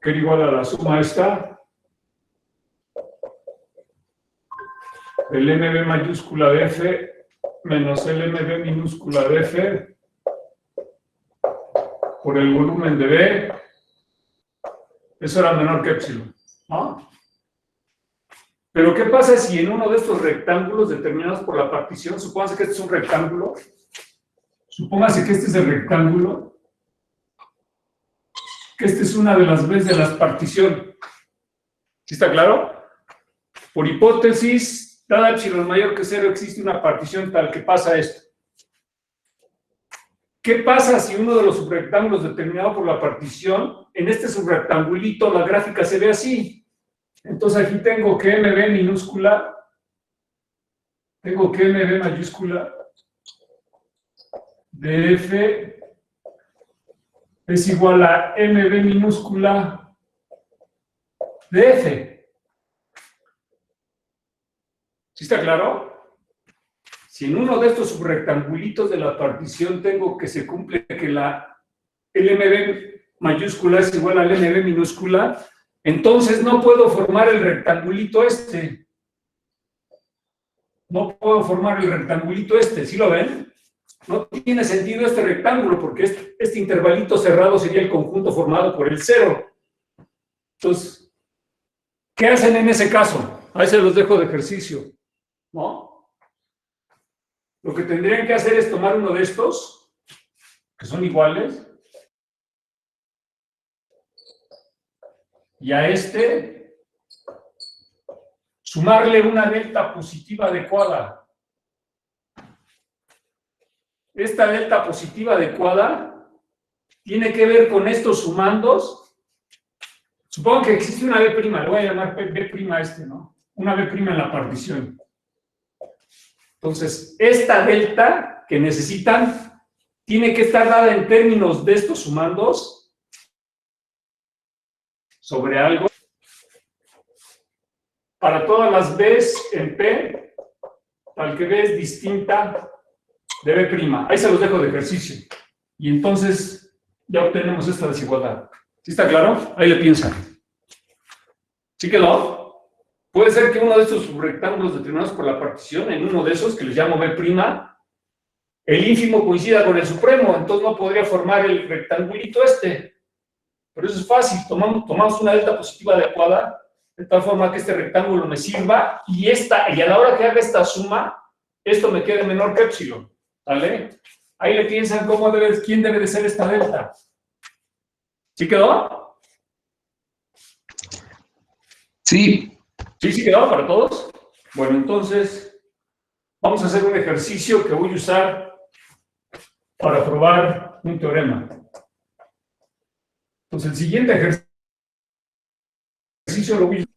que era igual a la suma esta, el MB mayúscula de F menos el MB minúscula de F por el volumen de B, eso era menor que epsilon, ¿no? Pero ¿qué pasa si en uno de estos rectángulos determinados por la partición, supóngase que este es un rectángulo, supóngase que este es el rectángulo, que este es una de las veces de las partición? ¿Sí está claro? Por hipótesis, dada epsilon mayor que 0, existe una partición tal que pasa esto. ¿Qué pasa si uno de los subrectángulos determinado por la partición, en este subrectangulito la gráfica se ve así? Entonces aquí tengo que MB minúscula, tengo que MB mayúscula de F es igual a MB minúscula de F. ¿Sí está claro? Si en uno de estos subrectangulitos de la partición tengo que se cumple que el MB mayúscula es igual al MB minúscula, entonces no puedo formar el rectangulito este. No puedo formar el rectangulito este, ¿sí lo ven? No tiene sentido este rectángulo porque este intervalito cerrado sería el conjunto formado por el 0. Entonces, ¿qué hacen en ese caso? Ahí se los dejo de ejercicio, ¿no? Lo que tendrían que hacer es tomar uno de estos, que son iguales, y a este sumarle una delta positiva adecuada. Esta delta positiva adecuada tiene que ver con estos sumandos. Supongo que existe una B', le voy a llamar B' a este, ¿no? Una B' en la partición. Entonces, esta delta que necesitan tiene que estar dada en términos de estos sumandos sobre algo para todas las B's en P, tal que B es distinta de B'. Ahí se los dejo de ejercicio. Y entonces ya obtenemos esta desigualdad. ¿Sí está claro? Ahí le piensan. ¿Sí quedó? Puede ser que uno de estos subrectángulos determinados por la partición, en uno de esos, que les llamo B', el ínfimo coincida con el supremo, entonces no podría formar el rectangulito este. Pero eso es fácil, tomamos una delta positiva adecuada, de tal forma que este rectángulo me sirva, y a la hora que haga esta suma, esto me quede menor que epsilon. ¿Vale? Ahí le piensan quién debe de ser esta delta. ¿Sí quedó? Sí. ¿Sí quedó para todos? Bueno, entonces vamos a hacer un ejercicio que voy a usar para probar un teorema. Entonces el siguiente ejercicio lo voy a usar.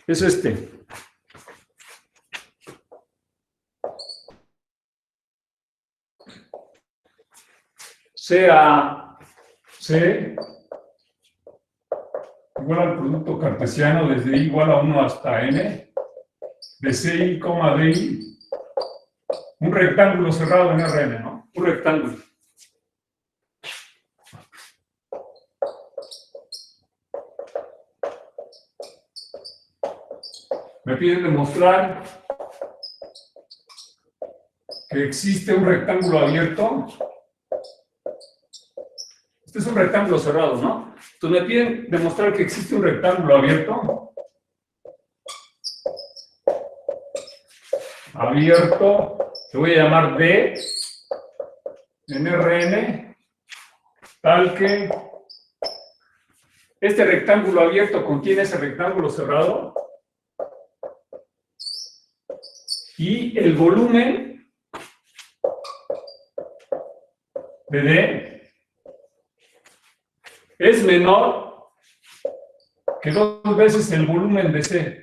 Es este. Sea C igual al producto cartesiano desde I igual a 1 hasta N, de CI, DI, un rectángulo cerrado en Rn, ¿no? Un rectángulo. Me piden demostrar que existe un rectángulo abierto. Este es un rectángulo cerrado, ¿no? Entonces me piden demostrar que existe un rectángulo abierto. Abierto, que voy a llamar D, en Rn, tal que este rectángulo abierto contiene ese rectángulo cerrado. Y el volumen de D es menor que 2 veces el volumen de C.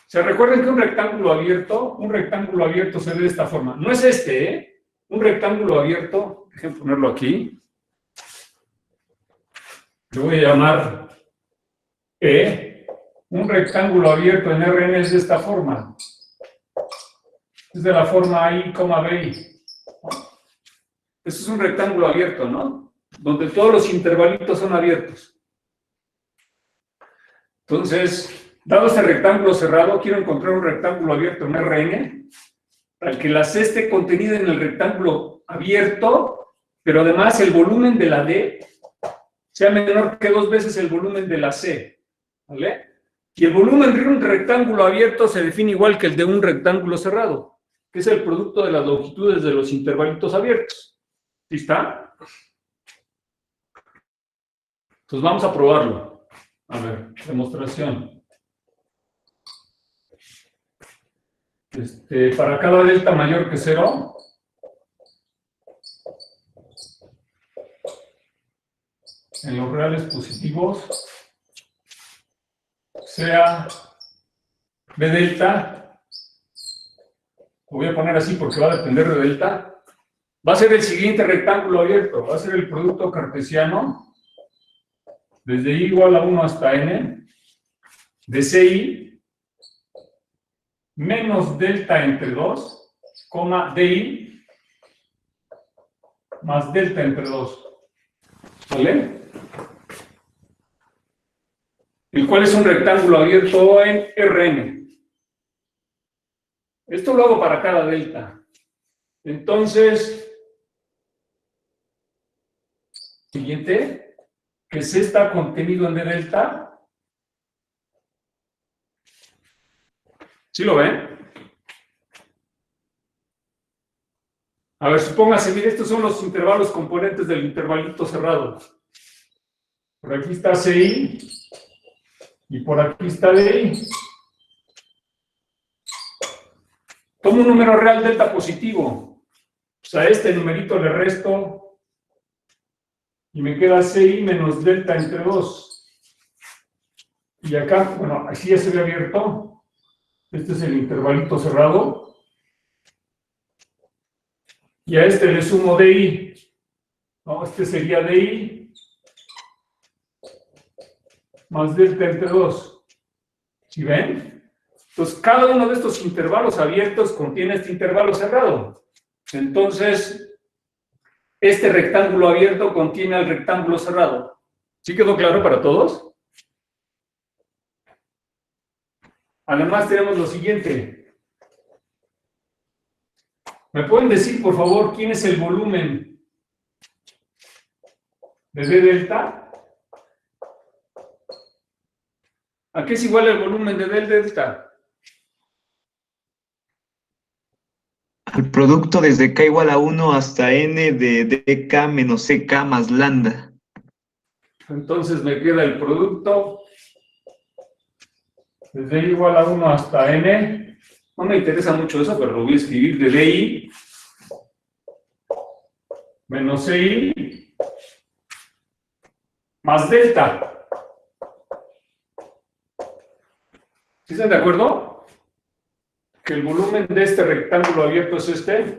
¿Se recuerdan que un rectángulo abierto se ve de esta forma? No es este, ¿eh? Un rectángulo abierto, déjenme ponerlo aquí. Lo voy a llamar E. Un rectángulo abierto en Rn es de esta forma. Es de la forma I, BI. Este es un rectángulo abierto, ¿no? Donde todos los intervalitos son abiertos. Entonces, dado este rectángulo cerrado, quiero encontrar un rectángulo abierto en Rn, al que la C esté contenida en el rectángulo abierto, pero además el volumen de la D sea menor que 2 veces el volumen de la C, ¿vale? Y el volumen de un rectángulo abierto se define igual que el de un rectángulo cerrado, que es el producto de las longitudes de los intervalitos abiertos. ¿Sí está? Entonces vamos a probarlo. A ver, demostración. Para cada delta mayor que 0, en los reales positivos, sea B delta, lo voy a poner así porque va a depender de delta, va a ser el siguiente rectángulo abierto, va a ser el producto cartesiano, desde I igual a 1 hasta N, de CI, menos delta entre 2, DI, más delta entre 2. ¿Vale? El cual es un rectángulo abierto en Rn. Esto lo hago para cada delta. Entonces, siguiente, que C está contenido en D delta. ¿Sí lo ven? A ver, supóngase, mire, estos son los intervalos componentes del intervalito cerrado. Por aquí está CI y por aquí está DI. Tomo un número real delta positivo. Pues a este numerito le resto y me queda CI menos delta entre 2. Y acá, bueno, así ya se ve abierto. Este es el intervalito cerrado. Y a este le sumo DI. No, este sería DI más delta entre 2. ¿Sí ven? Entonces, cada uno de estos intervalos abiertos contiene este intervalo cerrado. Entonces, este rectángulo abierto contiene el rectángulo cerrado. ¿Sí quedó claro para todos? Además, tenemos lo siguiente. ¿Me pueden decir, por favor, quién es el volumen de D delta? ¿A qué es igual el volumen de D delta? Al producto desde K igual a 1 hasta N de dk menos ck más lambda. Entonces me queda el producto desde I igual a 1 hasta N. No me interesa mucho eso, pero lo voy a escribir de DI menos CI más delta. ¿Sí están de acuerdo? Que el volumen de este rectángulo abierto es este.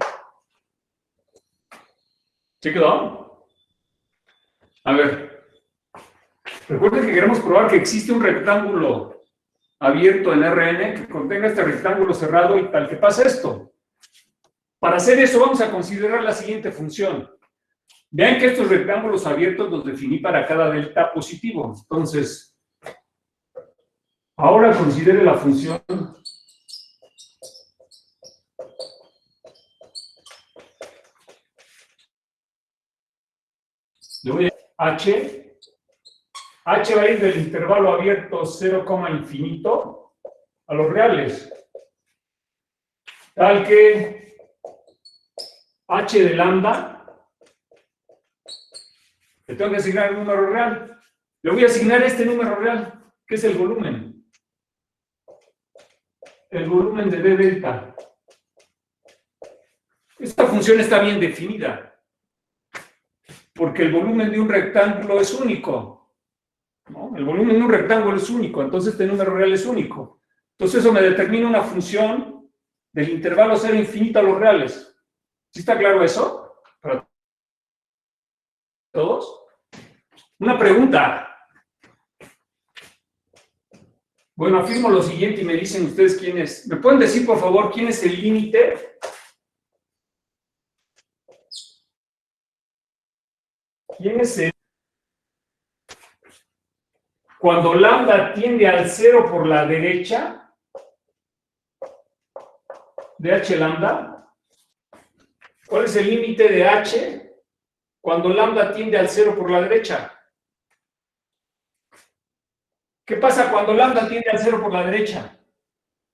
¿Sí quedó? A ver. Recuerden que queremos probar que existe un rectángulo abierto en Rn que contenga este rectángulo cerrado y tal que pasa esto. Para hacer eso vamos a considerar la siguiente función. Vean que estos rectángulos abiertos los definí para cada delta positivo. Entonces, ahora considere la función le voy a H va a ir del intervalo abierto 0, infinito a los reales. Tal que H de lambda le tengo que asignar un número real. Le voy a asignar este número real, que es el volumen. El volumen de D delta. Esta función está bien definida, porque el volumen de un rectángulo es único, ¿no? El volumen de un rectángulo es único, entonces este número real es único. Entonces eso me determina una función del intervalo 0 infinito a los reales. ¿Sí está claro eso? ¿Para todos? Una pregunta. Bueno, afirmo lo siguiente y me dicen ustedes quién es. ¿Me pueden decir, por favor, quién es el límite? ¿Quién es el? Cuando lambda tiende al 0 por la derecha, de h lambda, ¿cuál es el límite de h cuando lambda tiende al 0 por la derecha? ¿Qué pasa cuando lambda tiende al 0 por la derecha?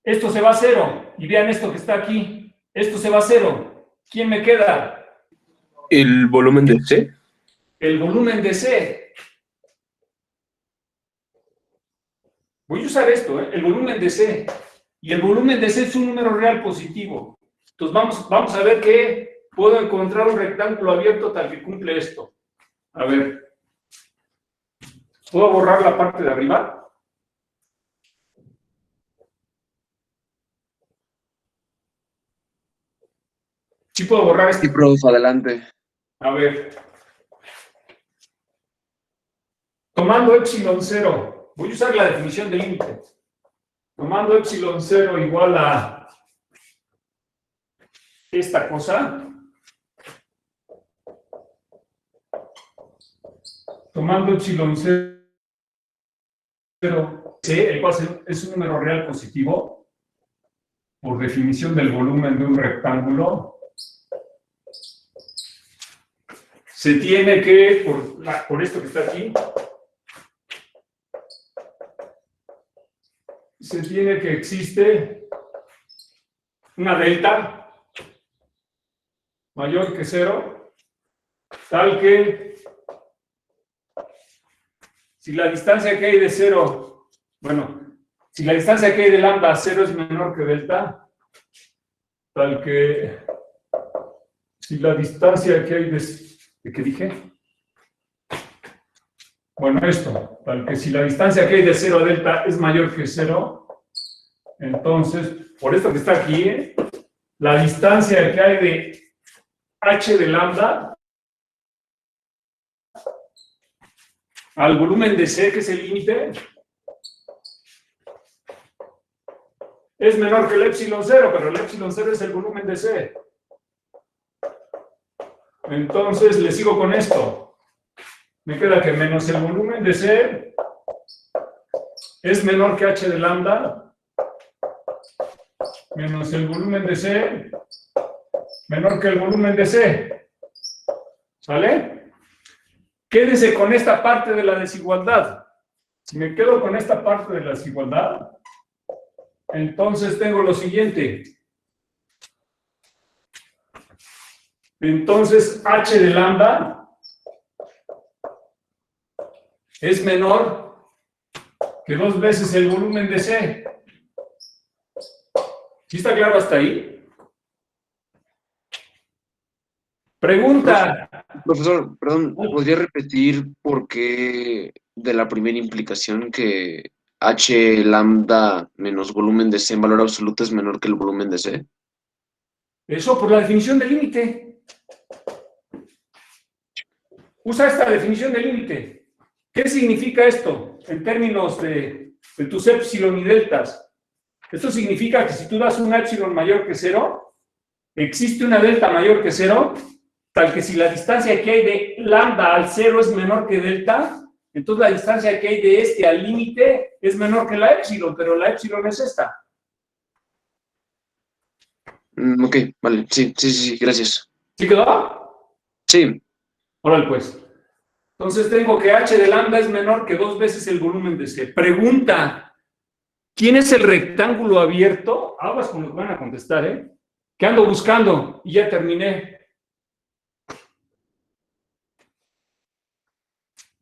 Esto se va a 0, y vean esto que está aquí. Esto se va a 0. ¿Quién me queda? ¿El volumen de C? El volumen de C. Voy a usar esto, el volumen de C. Y el volumen de C es un número real positivo. Entonces vamos a ver que puedo encontrar un rectángulo abierto tal que cumple esto. A ver. ¿Puedo borrar la parte de arriba? Sí puedo borrar este. Sí, prof, adelante. A ver. Tomando epsilon 0. Voy a usar la definición de límite. Tomando epsilon 0 igual a esta cosa. Tomando epsilon 0, el cual es un número real positivo, por definición del volumen de un rectángulo, se tiene que, por esto que está aquí, se tiene que existe una delta mayor que 0, tal que si la distancia que hay de 0, bueno, si la distancia que hay de lambda a 0 es menor que delta, tal que si la distancia que hay ¿de qué dije? Bueno, esto, tal que si la distancia que hay de 0 a delta es mayor que 0, entonces, por esto que está aquí, la distancia que hay de h de lambda al volumen de C, que es el límite, es menor que el epsilon 0, pero el epsilon 0 es el volumen de C. Entonces, le sigo con esto. Me queda que menos el volumen de C es menor que h de lambda, menos el volumen de C menor que el volumen de C. ¿Sale? Quédese con esta parte de la desigualdad. Si me quedo con esta parte de la desigualdad, entonces tengo lo siguiente. Entonces, h de lambda es menor que 2 veces el volumen de C. ¿Sí está claro hasta ahí? Pregunta. Profesor, perdón, ¿podría repetir por qué de la primera implicación que h lambda menos volumen de C en valor absoluto es menor que el volumen de C? Eso por la definición de límite. Usa esta definición de límite. ¿Qué significa esto en términos de tus epsilon y deltas? Esto significa que si tú das un epsilon mayor que 0, existe una delta mayor que 0, tal que si la distancia que hay de lambda al 0 es menor que delta, entonces la distancia que hay de este al límite es menor que la epsilon, pero la epsilon es esta. Ok, vale, sí, gracias. ¿Sí quedó? Sí. Órale, pues. Entonces tengo que h de lambda es menor que 2 veces el volumen de C. Pregunta, ¿quién es el rectángulo abierto? Aguas con lo que van a contestar, ¿eh? Que ando buscando y ya terminé.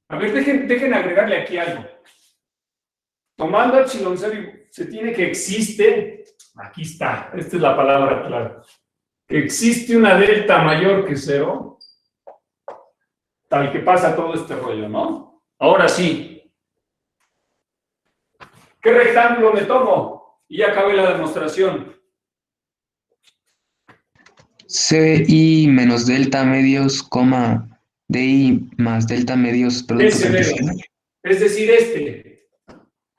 A ver, dejen agregarle aquí algo. Tomando epsilon 0, se tiene que existe, aquí está, esta es la palabra clave, que existe una delta mayor que 0, tal que pasa todo este rollo, ¿no? Ahora sí. ¿Qué rectángulo me tomo? Y ya acabé la demostración. CI menos delta medios, coma, DI más delta medios, producto Ese mero. cartesiano. Es decir, este.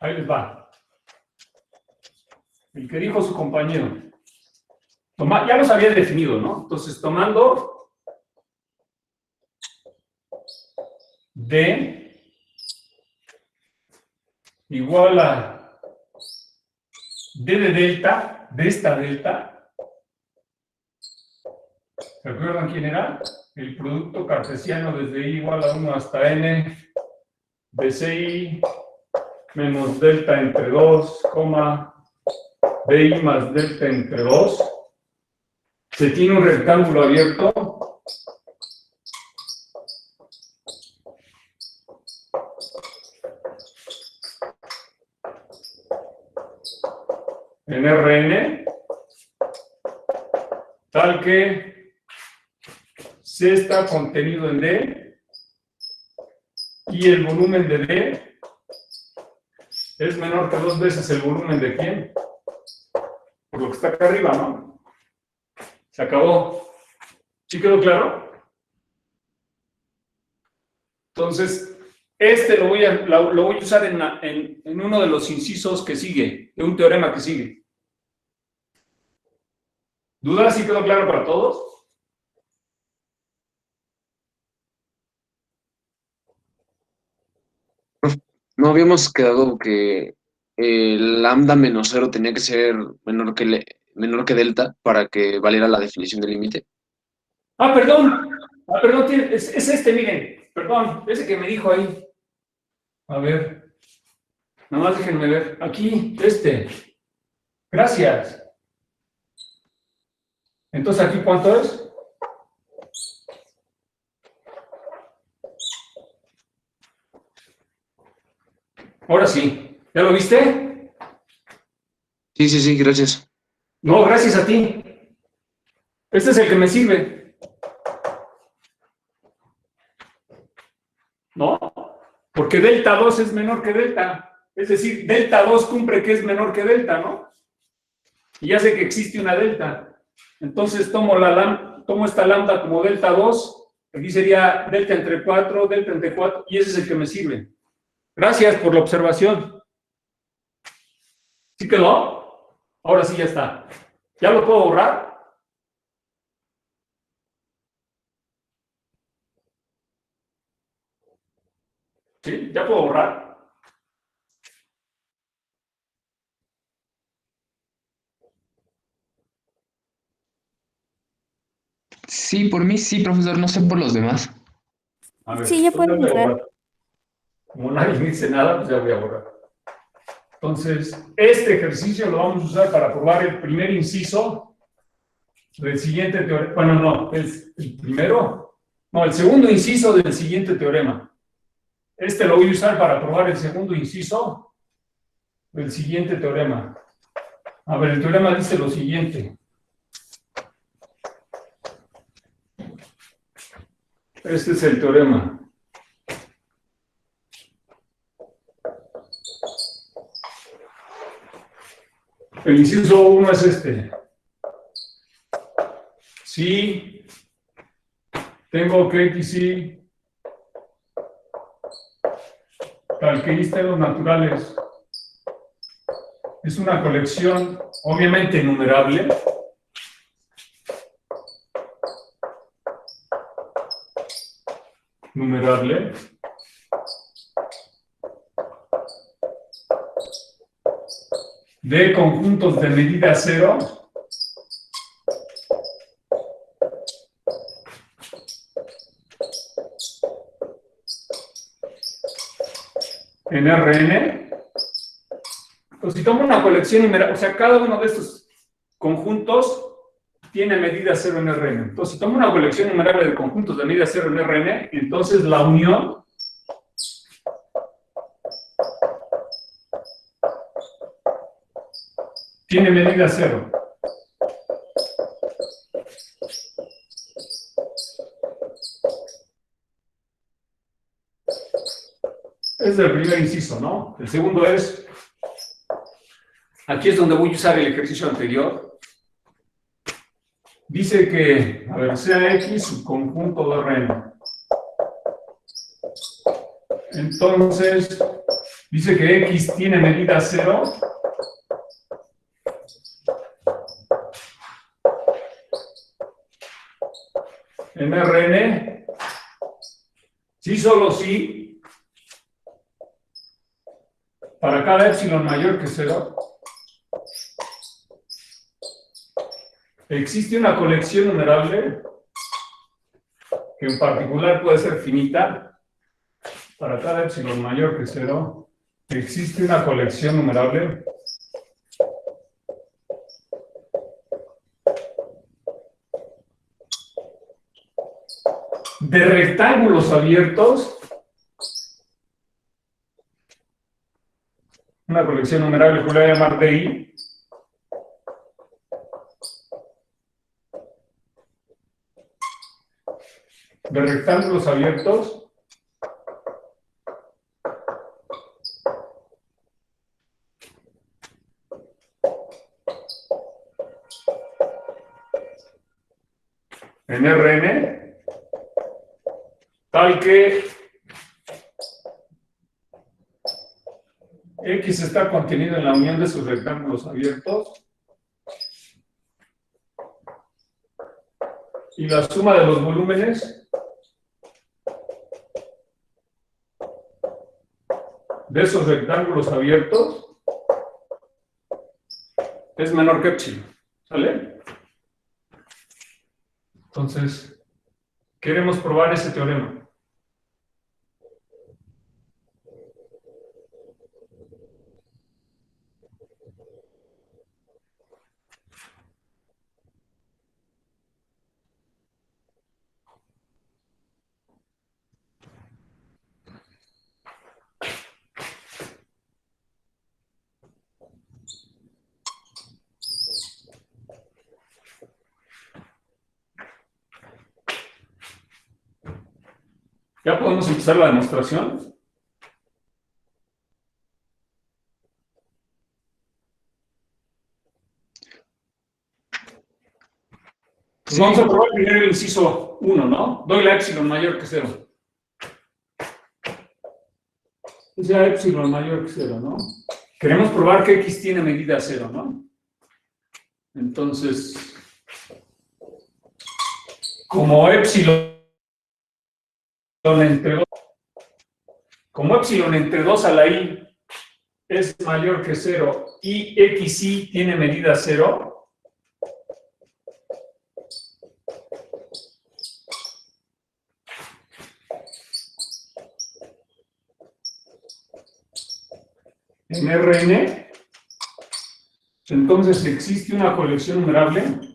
Ahí les va. el que dijo su compañero. Ya los había definido, ¿no? Entonces, tomando D igual a D de delta, de esta delta. ¿Recuerdan quién era? El producto cartesiano desde I igual a 1 hasta N de CI menos delta entre 2, DI más delta entre 2. Se tiene un rectángulo abierto en Rn, tal que C está contenido en D y el volumen de D es menor que 2 veces el volumen de ¿quién? Por lo que está acá arriba, ¿no? Se acabó. ¿Sí quedó claro? Entonces, lo voy a usar en uno de los incisos que sigue, de un teorema que sigue. ¿Dudas? ¿Sí quedó claro para todos? No habíamos quedado que lambda menos 0 tenía que ser menor que delta para que valiera la definición del límite. Perdón. Perdón, es este, miren. Perdón, ese que me dijo ahí. A ver. Nada más déjenme ver. Aquí, este. Gracias. Entonces, ¿aquí cuánto es? Ahora sí. ¿Ya lo viste? Sí, gracias. No, gracias a ti. Este es el que me sirve. ¿No? Porque delta 2 es menor que delta. Es decir, delta 2 cumple que es menor que delta, ¿no? Y ya sé que existe una delta. Entonces tomo esta lambda como delta 2. Aquí sería delta entre 4, delta entre 4, y ese es el que me sirve. Gracias por la observación. ¿Sí quedó? Ahora sí ya está. ¿Ya lo puedo borrar? ¿Sí? ¿Ya puedo borrar? Sí, por mí sí, profesor, no sé por los demás. A ver, Sí, ya pues puedo voy a borrar. Como nadie me dice nada, pues ya voy a borrar. Entonces, este ejercicio lo vamos a usar para probar el primer inciso del siguiente teorema. Bueno, no, es el primero. No, el segundo inciso del siguiente teorema. Este lo voy a usar para probar el segundo inciso del siguiente teorema. A ver, el teorema dice lo siguiente. Este es el teorema. El inciso 1 es este. Si tengo que X y características naturales es una colección obviamente enumerable. De conjuntos de medida 0 en Rn. Pues si tomo una colección numerable, o sea, cada uno de estos conjuntos tiene medida 0 en Rn. Entonces, si tomo una colección numerable de conjuntos de medida 0 en Rn, entonces la unión tiene medida 0. Es el primer inciso, ¿no? El segundo es, aquí es donde voy a usar el ejercicio anterior. Dice que, a ver, sea X subconjunto de Rn. Entonces, dice que X tiene medida 0 en Rn, sí, solo sí, para cada epsilon mayor que 0, existe una colección numerable que en particular puede ser finita. Para cada epsilon mayor que 0, existe una colección numerable de rectángulos abiertos, una colección numerable que voy a llamar DI, de rectángulos abiertos en Rn, tal que X está contenido en la unión de sus rectángulos abiertos y la suma de los volúmenes de esos rectángulos abiertos es menor que epsilon, ¿sale? Entonces, queremos probar ese teorema. ¿Ya podemos empezar la demostración? Pues vamos a probar primero el inciso 1, ¿no? Doy la epsilon mayor que 0. Que sea epsilon mayor que 0, ¿no? Queremos probar que X tiene medida 0, ¿no? Entonces, como epsilon entre 2, como epsilon entre 2 a la i es mayor que 0 y xi tiene medida 0, en Rn, entonces existe una colección numerable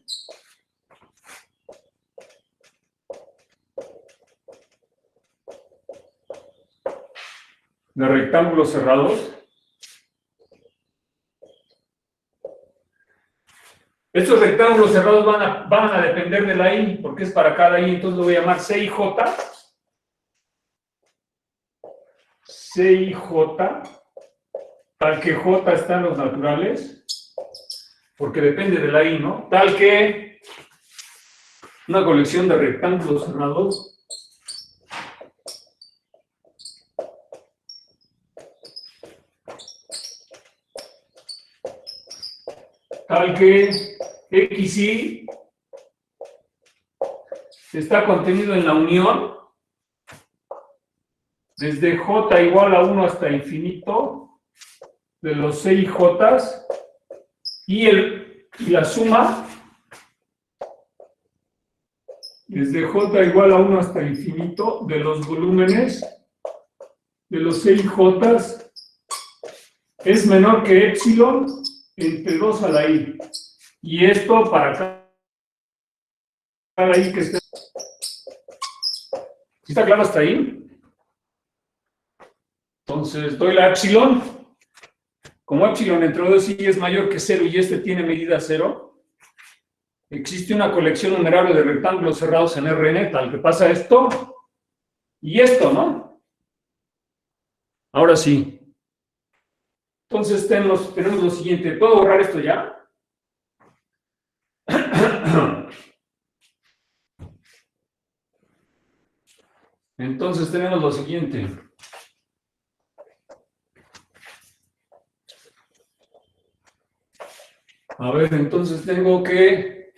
de rectángulos cerrados. Estos rectángulos cerrados van a depender de la i, porque es para cada i, entonces lo voy a llamar CIJ. CIJ, tal que J está en los naturales, porque depende de la i, ¿no? Tal que una colección de rectángulos cerrados tal que XY está contenido en la unión desde J igual a 1 hasta infinito de los CIJs y la suma desde J igual a 1 hasta infinito de los volúmenes de los CIJs es menor que epsilon entre 2 a la i. Y esto para cada i que esté. ¿Sí está claro hasta ahí? Entonces doy la epsilon. Como epsilon entre 2 y es mayor que 0 y este tiene medida 0, existe una colección numerable de rectángulos cerrados en Rn, tal que pasa esto y esto, ¿no? Ahora sí. Entonces tenemos lo siguiente. ¿Puedo borrar esto ya? Entonces tenemos lo siguiente. A ver, entonces tengo que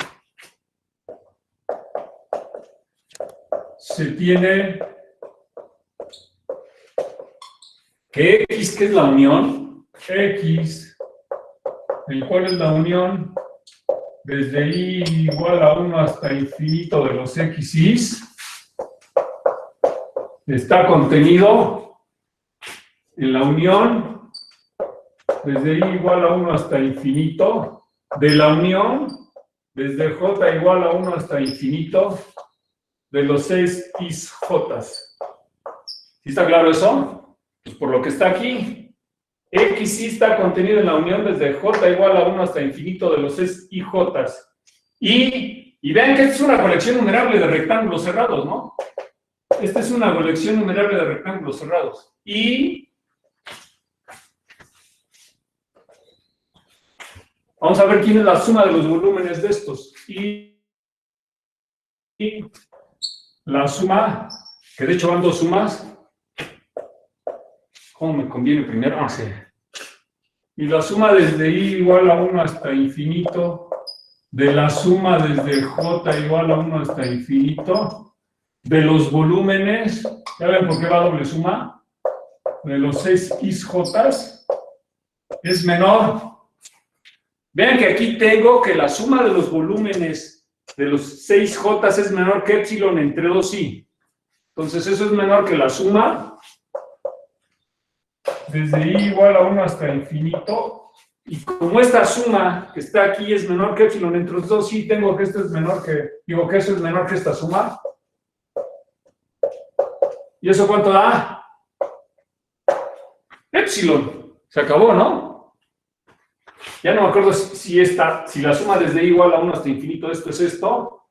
se tiene que X, que es la unión, X, el cual es la unión desde I igual a 1 hasta infinito de los XY, está contenido en la unión desde I igual a 1 hasta infinito de la unión desde J igual a 1 hasta infinito de los 6 IJ. ¿Sí está claro eso? Pues por lo que está aquí, X sí está contenido en la unión desde J igual a 1 hasta infinito de los 6 IJ. Y vean que esta es una colección numerable de rectángulos cerrados, ¿no? Esta es una colección numerable de rectángulos cerrados. Y vamos a ver quién es la suma de los volúmenes de estos. Y la suma, que de hecho van dos sumas. ¿Cómo me conviene primero? Ah, sí. Y la suma desde I igual a 1 hasta infinito, de la suma desde J igual a 1 hasta infinito, de los volúmenes, ¿ya ven por qué va doble suma? De los 6 IJ es menor. Vean que aquí tengo que la suma de los volúmenes de los 6J es menor que epsilon entre 2i. Entonces eso es menor que la suma desde i igual a 1 hasta infinito. Y como esta suma que está aquí es menor que epsilon entre 2i, tengo que esto es menor que, digo que eso es menor que esta suma. ¿Y eso cuánto da? Epsilon. Se acabó, ¿no? Ya no me acuerdo si la suma desde i igual a 1 hasta infinito, esto es esto. O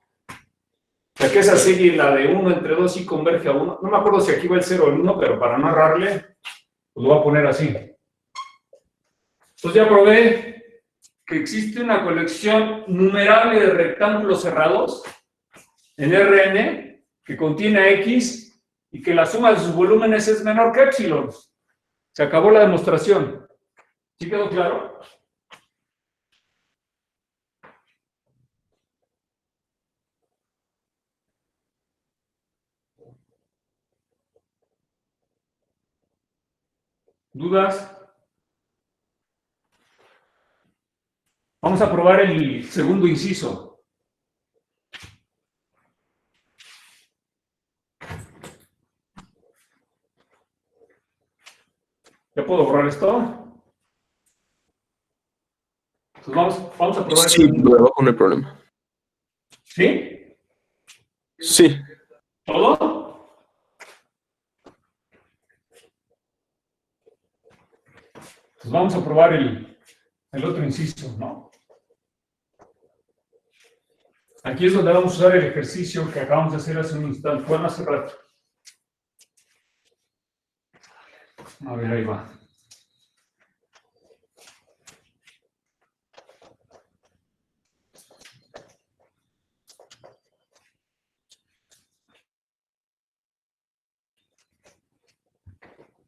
sea, que esa serie, la de 1 entre 2, i converge a 1. No me acuerdo si aquí va el 0 o el 1, pero para no errarle, pues lo voy a poner así. Entonces ya probé que existe una colección numerable de rectángulos cerrados en Rn que contiene a X y que la suma de sus volúmenes es menor que epsilon. Se acabó la demostración. ¿Sí quedó claro? ¿Dudas? Vamos a probar el segundo inciso. ¿Ya puedo borrar esto? Entonces vamos a probar. Sí, lo de abajo no hay problema. ¿Sí? Sí. ¿Todo? Pues vamos a probar el otro inciso, ¿no? Aquí es donde vamos a usar el ejercicio que acabamos de hacer hace un instante, bueno, hace rato. A ver, ahí va.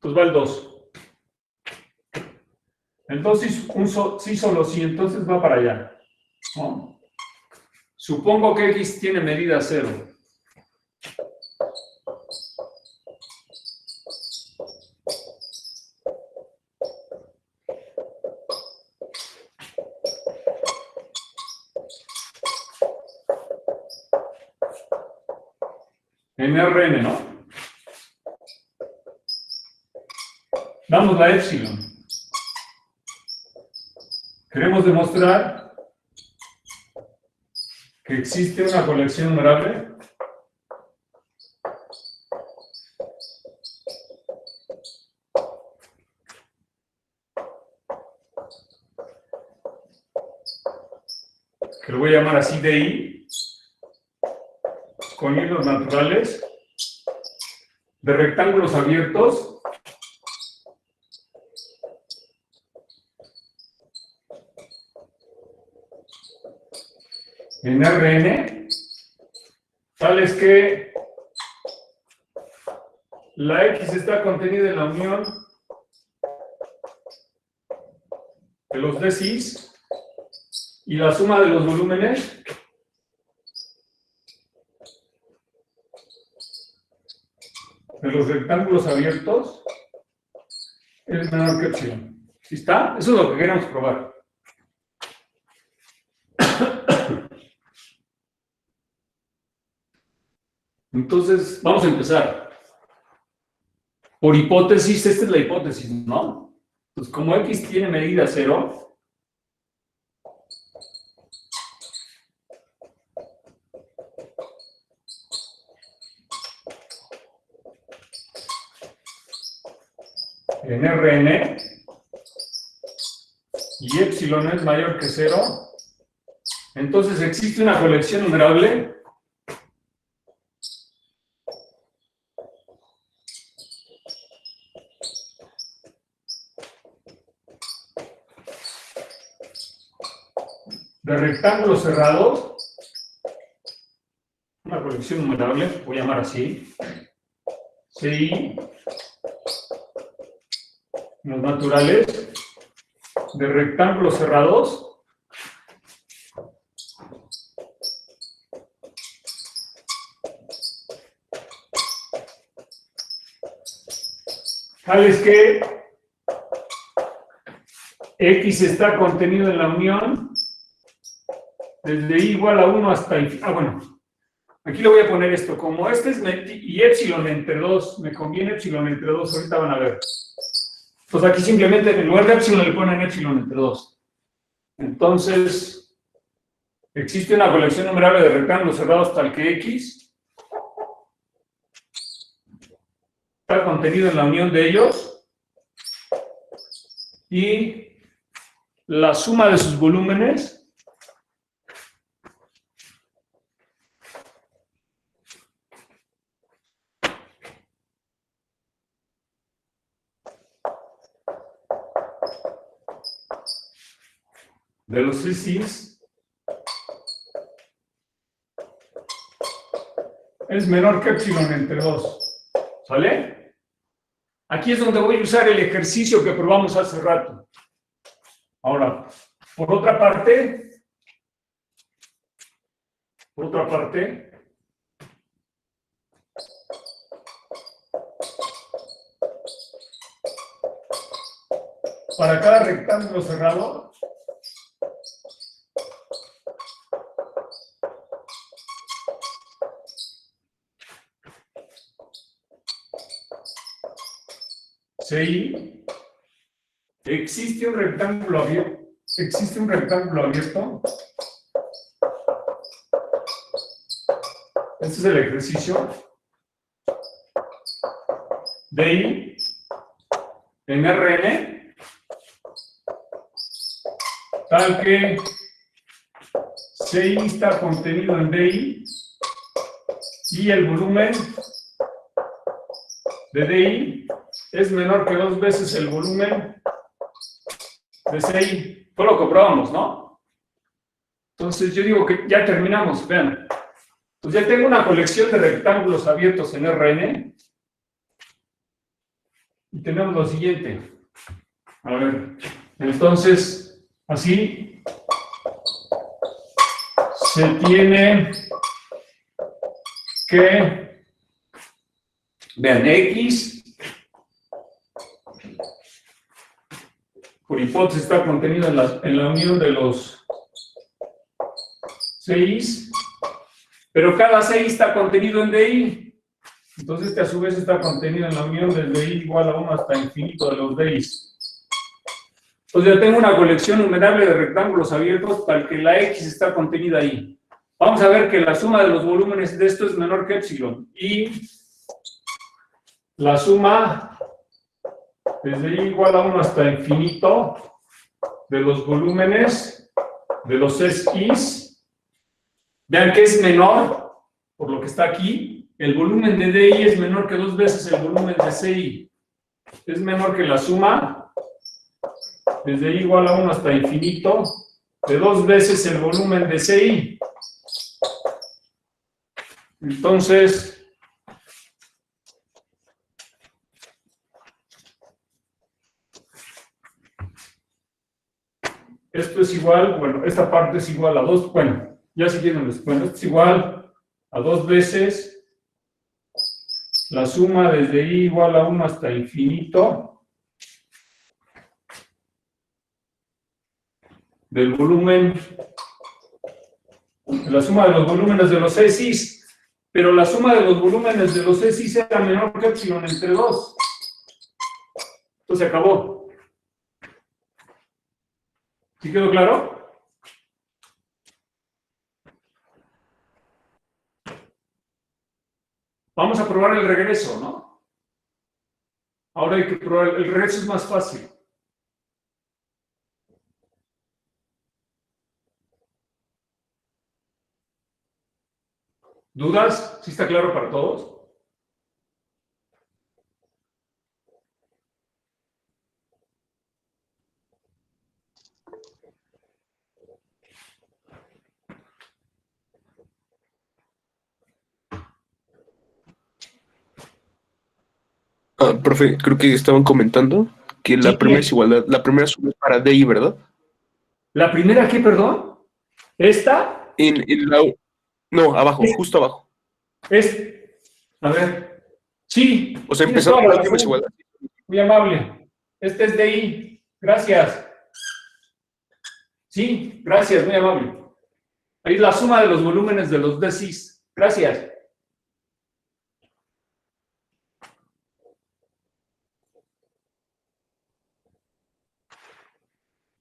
Pues va el 2. El 2 sí solo sí, entonces va para allá, ¿no? Supongo que X tiene medida 0. En Rn, ¿no? Damos la epsilon. Queremos demostrar que existe una colección numerable que lo voy a llamar así DI, con hilos naturales de rectángulos abiertos en Rn, tales que la X está contenida en la unión de los DCs y la suma de los volúmenes de los rectángulos abiertos es menor que epsilon. ¿Sí está? Eso es lo que queremos probar. Entonces, vamos a empezar. Por hipótesis, esta es la hipótesis, ¿no? Pues como x tiene medida 0, en Rn y epsilon es mayor que 0, entonces existe una colección numerable de rectángulos cerrados, una colección numerable, voy a llamar así, CI, los naturales, de rectángulos cerrados, tales que X está contenido en la unión desde I igual a 1 hasta infinito. Bueno, aquí le voy a poner esto, como este es y epsilon entre 2, me conviene epsilon entre 2, ahorita van a ver. Pues aquí simplemente en lugar de epsilon le ponen epsilon entre 2. Entonces, existe una colección numerable de rectángulos cerrados tal que X está contenido en la unión de ellos y la suma de sus volúmenes de los CCs es menor que epsilon entre 2. ¿Sale? Aquí es donde voy a usar el ejercicio que probamos hace rato. Ahora, por otra parte, para cada rectángulo cerrado, CI, existe un rectángulo abierto. Este es el ejercicio. DI en Rn, tal que CI está contenido en DI y el volumen de DI es menor que 2 veces el volumen de CI. Fue lo que probamos, ¿no? Entonces yo digo que ya terminamos, vean. Pues ya tengo una colección de rectángulos abiertos en Rn y tenemos lo siguiente. A ver, entonces, así se tiene que, vean, X por hipótesis está contenido en la unión de los 6, pero cada 6 está contenido en DI. Entonces este a su vez está contenido en la unión del DI igual a 1 hasta infinito de los DIs. Entonces ya tengo una colección numerable de rectángulos abiertos tal que la X está contenida ahí. Vamos a ver que la suma de los volúmenes de esto es menor que epsilon. Y la suma desde I igual a 1 hasta infinito de los volúmenes de los X's. Vean que es menor, por lo que está aquí, el volumen de DI es menor que 2 veces el volumen de CI. Es menor que la suma desde I igual a 1 hasta infinito de 2 veces el volumen de CI. Entonces, esto es igual, bueno, esta parte es igual a 2, bueno, ya si tienen, bueno, esto es igual a 2 veces la suma desde i igual a 1 hasta infinito del volumen, la suma de los volúmenes de los ESIs, pero la suma de los volúmenes de los ESIs era menor que epsilon entre 2. Entonces se acabó. ¿Sí quedó claro? Vamos a probar el regreso, ¿no? Ahora hay que probar, el regreso es más fácil. ¿Dudas? ¿Sí está claro para todos? Profe, creo que estaban comentando que la Sí, primera bien. desigualdad, la primera suma es para DI, ¿verdad? ¿La primera qué, perdón? ¿Esta? No, abajo, justo abajo. A ver. Sí, O sea, tienes empezando toda con la la última razón. desigualdad. Muy amable. Este es de I. Gracias. Sí, gracias, muy amable. Ahí es la suma de los volúmenes de los DCs. Gracias.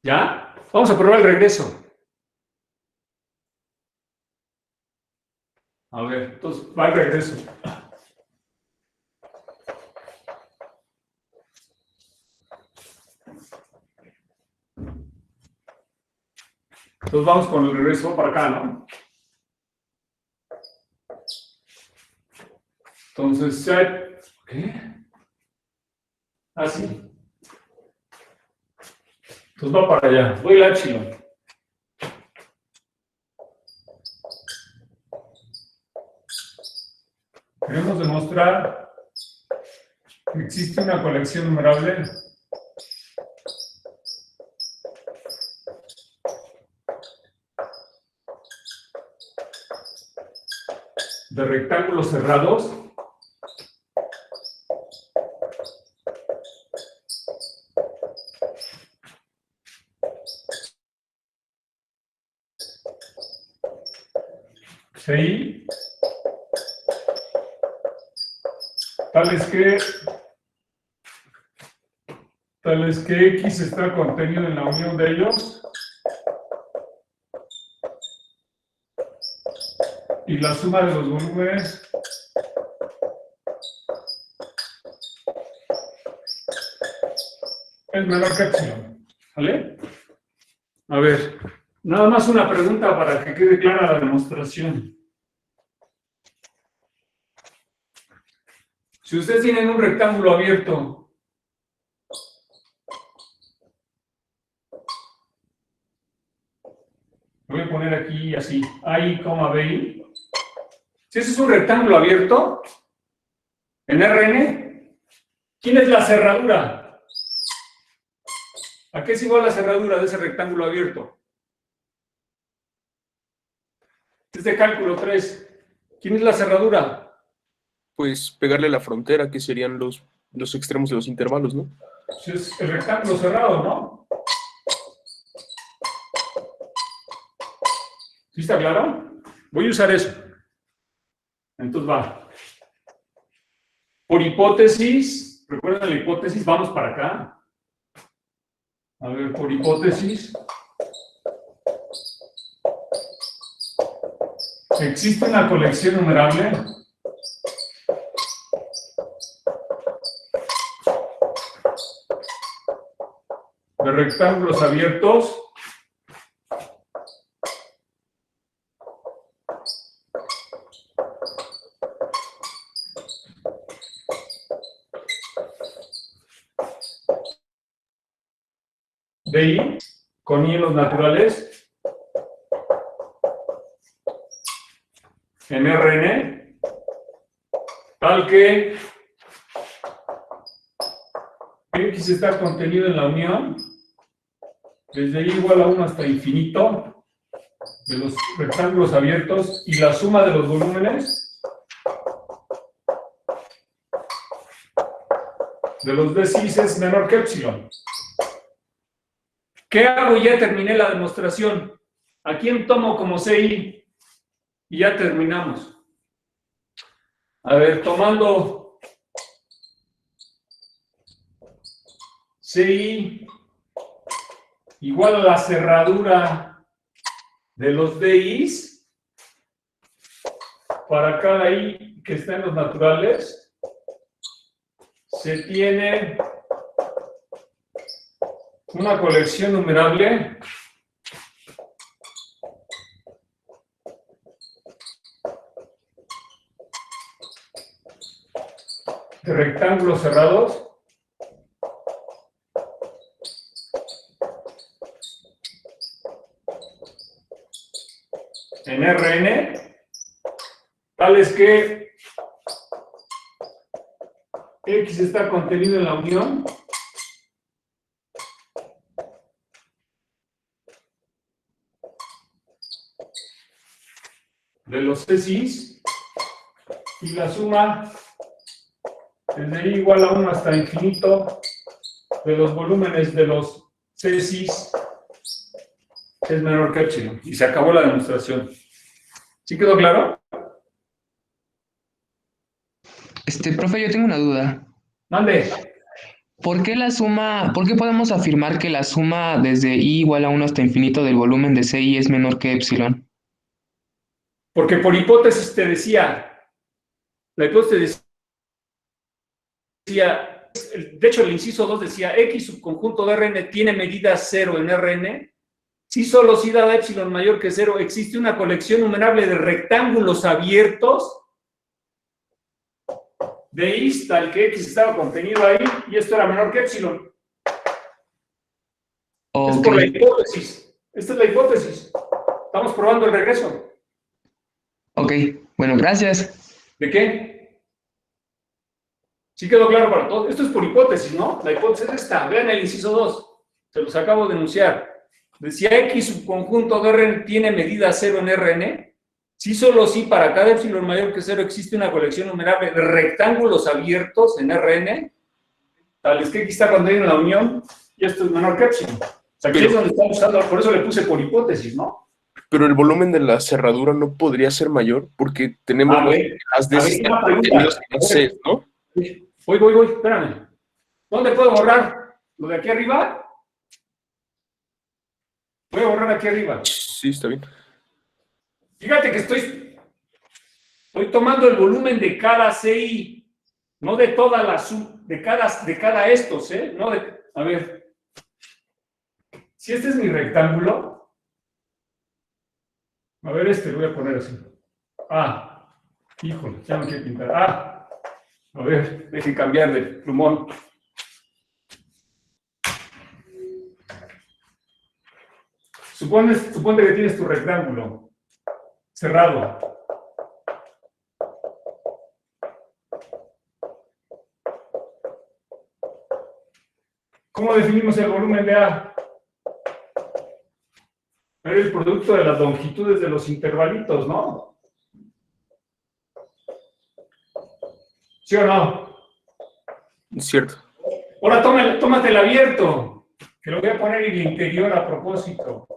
¿Ya? Vamos a probar el regreso. A ver, entonces va el regreso. Entonces vamos con el regreso para acá, ¿no? Entonces, ¿qué? Ah, sí. Entonces va para allá. Voy al epsilon. Queremos demostrar que existe una colección numerable de rectángulos cerrados ¿sí? Tales que X está contenido en la unión de ellos y la suma de los volúmenes es menor que epsilon, ¿vale? A ver, nada más una pregunta para que quede clara la demostración. Si ustedes tienen un rectángulo abierto, lo voy a poner aquí así, A,I, BI. Si ese es un rectángulo abierto, en Rn, ¿quién es la cerradura? ¿A qué es igual la cerradura de ese rectángulo abierto? Es de cálculo 3. ¿Quién es la cerradura? Pues pegarle la frontera, que serían los extremos de los intervalos, ¿no? Si es el rectángulo cerrado, ¿no? ¿Sí está claro? Voy a usar eso. Entonces va. Por hipótesis, recuerden la hipótesis, vamos para acá. A ver, por hipótesis. ¿Existe una colección numerable? De rectángulos abiertos de I con I en los naturales en Rn tal que X está contenido en la unión desde I igual a 1 hasta infinito de los rectángulos abiertos y la suma de los volúmenes de los D cis es menor que epsilon. ¿Qué hago? Ya terminé la demostración. ¿A quién tomo como CI? Y ya terminamos. A ver, tomando CI igual a la cerradura de los DIs para cada I que está en los naturales, se tiene una colección numerable de rectángulos cerrados en Rn, tales que X está contenido en la unión de los C-cis y la suma desde I igual a 1 hasta infinito de los volúmenes de los C-cis es menor que epsilon. Y se acabó la demostración. ¿Sí quedó claro? Profe, yo tengo una duda. Mande. ¿Por qué podemos afirmar que la suma desde I igual a 1 hasta infinito del volumen de CI es menor que epsilon? Porque por hipótesis te decía, la hipótesis decía, de hecho el inciso 2 decía, X subconjunto de Rn tiene medida 0 en Rn, si solo si dada epsilon mayor que 0 existe una colección numerable de rectángulos abiertos de I tal que X estaba contenido ahí y esto era menor que epsilon. Es por la hipótesis. Esta es la hipótesis. Estamos probando el regreso. Ok, bueno, gracias. ¿De qué? Sí quedó claro para todos. Esto es por hipótesis, ¿no? La hipótesis es esta. Vean el inciso 2. Se los acabo de enunciar. Decía X subconjunto de Rn tiene medida 0 en Rn. Si solo si para cada epsilon mayor que 0 existe una colección numerable de rectángulos abiertos en Rn, tales que X está contenido en la unión y esto es menor que epsilon. O sea, aquí es donde estamos usando, por eso le puse por hipótesis, ¿no? Pero el volumen de la cerradura no podría ser mayor porque tenemos las a ver, una pregunta. C, ¿no? Voy, espérame. ¿Dónde puedo borrar? ¿Lo de aquí arriba? Voy a borrar aquí arriba. Sí, está bien. Fíjate que estoy tomando el volumen de cada CI, no de toda la de cada estos, ¿eh? No de, a ver. Si este es mi rectángulo, a ver, lo voy a poner así. Híjole, ya no quiero pintar. A ver, dejen cambiar de plumón. Suponte que tienes tu rectángulo cerrado. ¿Cómo definimos el volumen de A? Era el producto de las longitudes de los intervalitos, ¿no? ¿Sí o no? Es cierto. Ahora tómate el abierto, que lo voy a poner en el interior a propósito.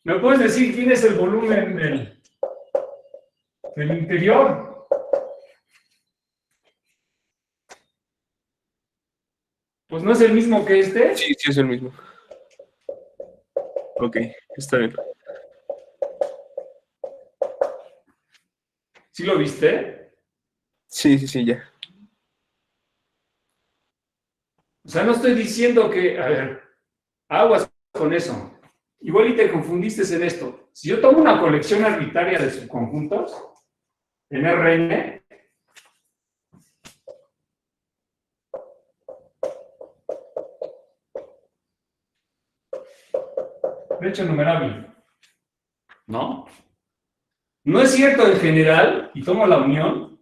¿Me puedes decir quién es el volumen del interior? Pues no es el mismo que este. Sí, sí es el mismo. Ok, está bien. ¿Sí lo viste? Sí, ya. O sea, no estoy diciendo que, a ver, aguas con eso. Igual y te confundiste en esto. Si yo tomo una colección arbitraria de subconjuntos en Rn, de hecho numerable, ¿no? No es cierto en general, y tomo la unión,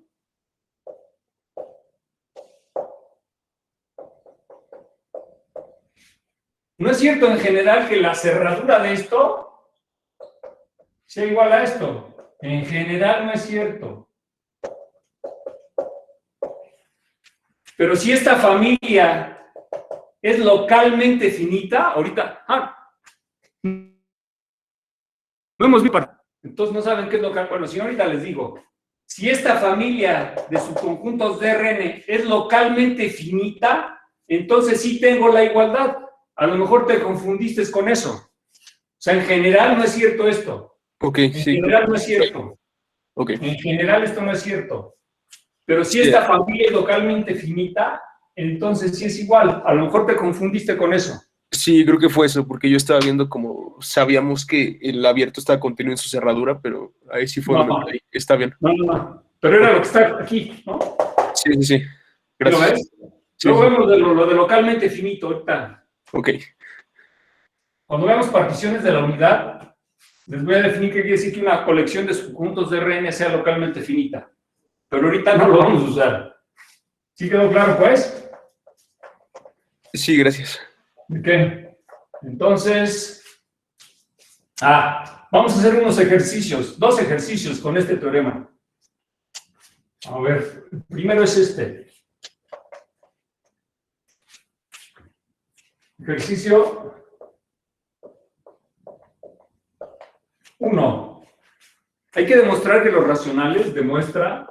no es cierto en general que la cerradura de esto sea igual a esto. En general no es cierto. Pero si esta familia es localmente finita, ahorita, no hemos visto. Entonces no saben qué es local. Bueno, si ahorita les digo, si esta familia de subconjuntos de Rn es localmente finita, entonces sí tengo la igualdad. A lo mejor te confundiste con eso. O sea, en general no es cierto esto. Ok, En sí. general no es cierto. Ok. En general esto no es cierto. Pero si Sí. esta familia es localmente finita, entonces sí es igual. A lo mejor te confundiste con eso. Sí, creo que fue eso, porque yo estaba viendo como sabíamos que el abierto estaba contenido en su cerradura, pero ahí sí fue No. donde me caí. Está bien. No. Pero era lo que está aquí, ¿no? Sí. ¿Lo Gracias. ves? Sí, Luego sí. vemos lo de localmente finito ahorita. Ok. Cuando veamos particiones de la unidad, les voy a definir qué quiere decir que una colección de subconjuntos de Rn sea localmente finita. Pero ahorita no lo vamos a usar. ¿Sí quedó claro, pues? Sí, gracias. ¿De qué? Entonces, vamos a hacer unos ejercicios, 2 ejercicios con este teorema. A ver, el primero es este. Ejercicio 1. Hay que demostrar que los racionales, demuestra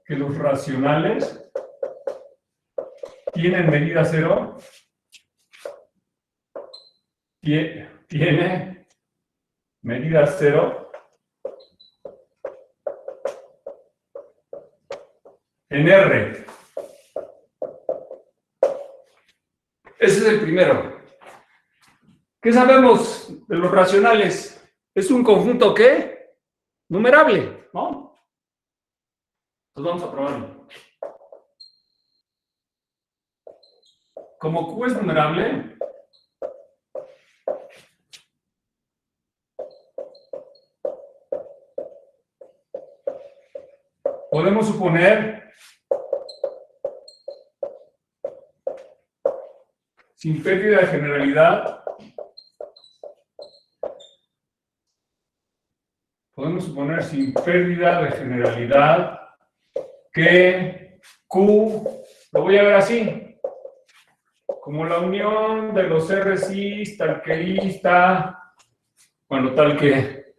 que los racionales tienen medida cero, tiene medida cero en R. Ese es el primero. ¿Qué sabemos de los racionales? ¿Es un conjunto qué? Numerable, ¿no? Entonces vamos a probarlo. Como Q es numerable, podemos suponer, sin pérdida de generalidad, que Q, lo voy a ver así, como la unión de los RCIs, tal que I está, bueno, tal que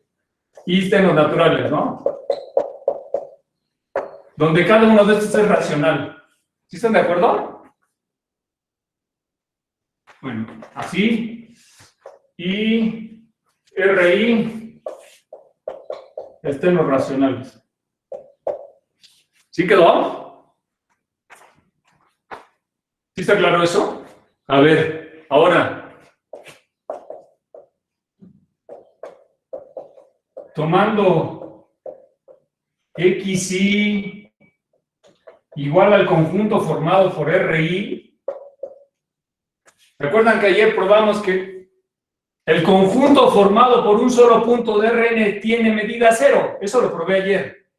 I está en los naturales, ¿no? Donde cada uno de estos es racional. ¿Sí están de acuerdo? Bueno, así. Y RI está en los racionales. ¿Sí quedó? ¿Sí está claro eso? A ver, ahora. Tomando XI igual al conjunto formado por RI. ¿Recuerdan que ayer probamos que el conjunto formado por un solo punto de Rn tiene medida cero? Eso lo probé ayer.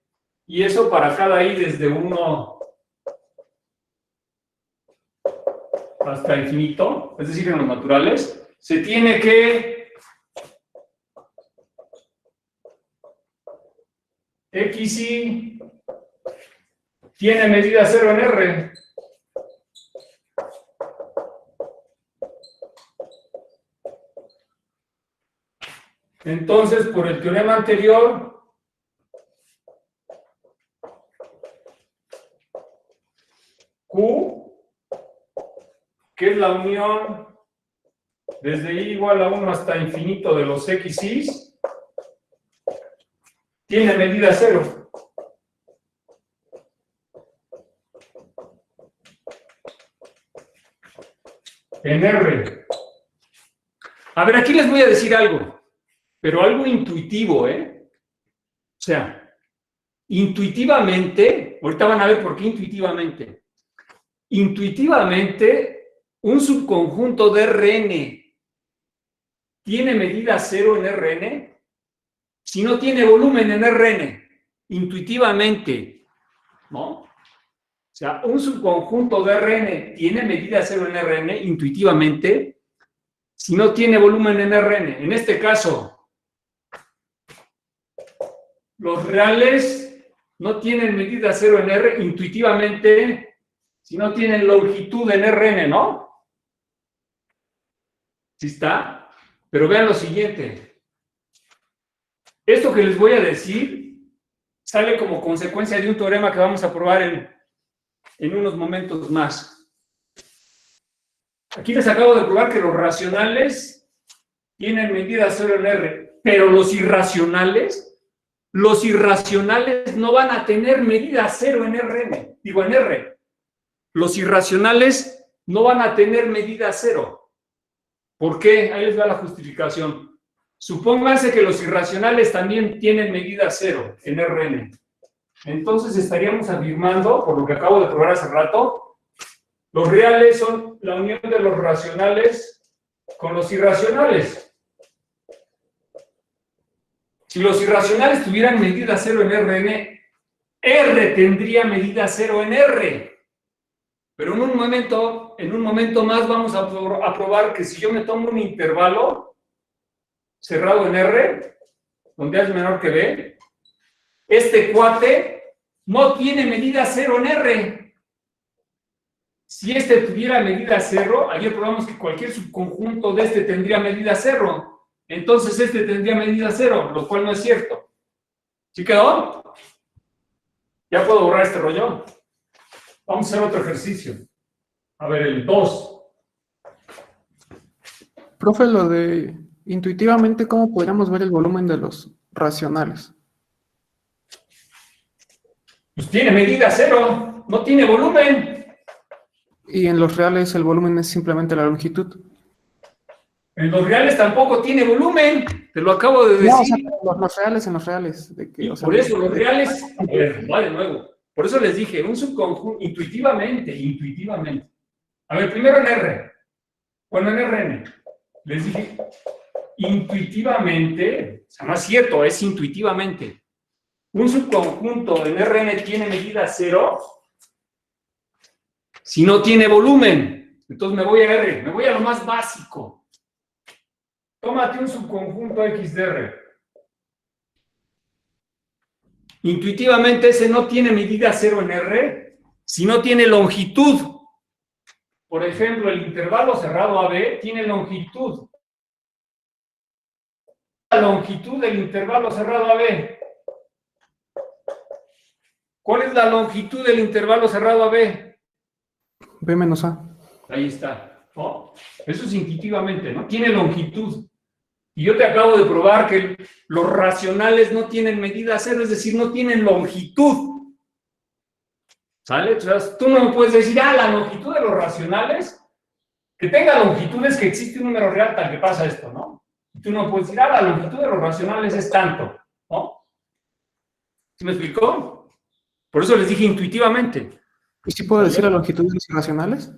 Y eso para cada I desde 1 hasta infinito, es decir, en los naturales, se tiene que XI tiene medida cero en R. Entonces, por el teorema anterior, Q, que es la unión desde I igual a 1 hasta infinito de los XIs, tiene medida cero. En R. A ver, aquí les voy a decir algo, pero algo intuitivo, ¿eh? O sea, intuitivamente, ahorita van a ver por qué intuitivamente. Intuitivamente, un subconjunto de Rn tiene medida cero en Rn si no tiene volumen en Rn, intuitivamente, ¿no? O sea, un subconjunto de Rn tiene medida cero en Rn intuitivamente si no tiene volumen en Rn. En este caso, los reales no tienen medida cero en R intuitivamente si no tienen longitud en Rn, ¿no? ¿Sí está? Pero vean lo siguiente. Esto que les voy a decir sale como consecuencia de un teorema que vamos a probar en unos momentos más. Aquí les acabo de probar que los racionales tienen medida cero en R, pero los irracionales no van a tener medida cero en Rn, digo en R. Los irracionales no van a tener medida cero. ¿Por qué? Ahí les va la justificación. Supónganse que los irracionales también tienen medida cero en Rn. Entonces estaríamos afirmando, por lo que acabo de probar hace rato, los reales son la unión de los racionales con los irracionales. Si los irracionales tuvieran medida cero en Rn, R tendría medida cero en R. Pero en un momento más vamos a probar que si yo me tomo un intervalo cerrado en R, donde A es menor que B, este cuate no tiene medida cero en R. Si este tuviera medida cero, ayer probamos que cualquier subconjunto de este tendría medida cero. Entonces este tendría medida cero, lo cual no es cierto. ¿Sí quedó? Ya puedo borrar este rollo. Vamos a hacer otro ejercicio. A ver, el 2. Profe, lo de intuitivamente, ¿cómo podríamos ver el volumen de los racionales? Pues tiene medida cero, no tiene volumen. Y en los reales el volumen es simplemente la longitud. En los reales tampoco tiene volumen, te lo acabo de decir. No, o sea, en los reales. De que, Y o sea, por eso los reales, a ver, va de nuevo. Por eso les dije, un subconjunto, intuitivamente. A ver, primero en R. Bueno, en Rn. Les dije, intuitivamente, o sea, no es cierto, es intuitivamente. Un subconjunto en Rn tiene medida cero si no tiene volumen. Entonces me voy a R, me voy a lo más básico. Tómate un subconjunto X de R. Intuitivamente ese no tiene medida cero en R si no tiene longitud. Por ejemplo, el intervalo cerrado AB tiene longitud. La longitud del intervalo cerrado AB. ¿Cuál es la longitud del intervalo cerrado AB? B menos A. Ahí está, ¿no? Eso es intuitivamente, ¿no? Tiene longitud. Y yo te acabo de probar que los racionales no tienen medida cero, es decir, no tienen longitud. ¿Sale? O sea, tú no me puedes decir, la longitud de los racionales, que tenga longitud es que existe un número real tal que pasa esto, ¿no? Y tú no puedes decir, la longitud de los racionales es tanto, ¿no? ¿Sí me explicó? Por eso les dije intuitivamente. ¿Y si puedo decir la longitud de los irracionales?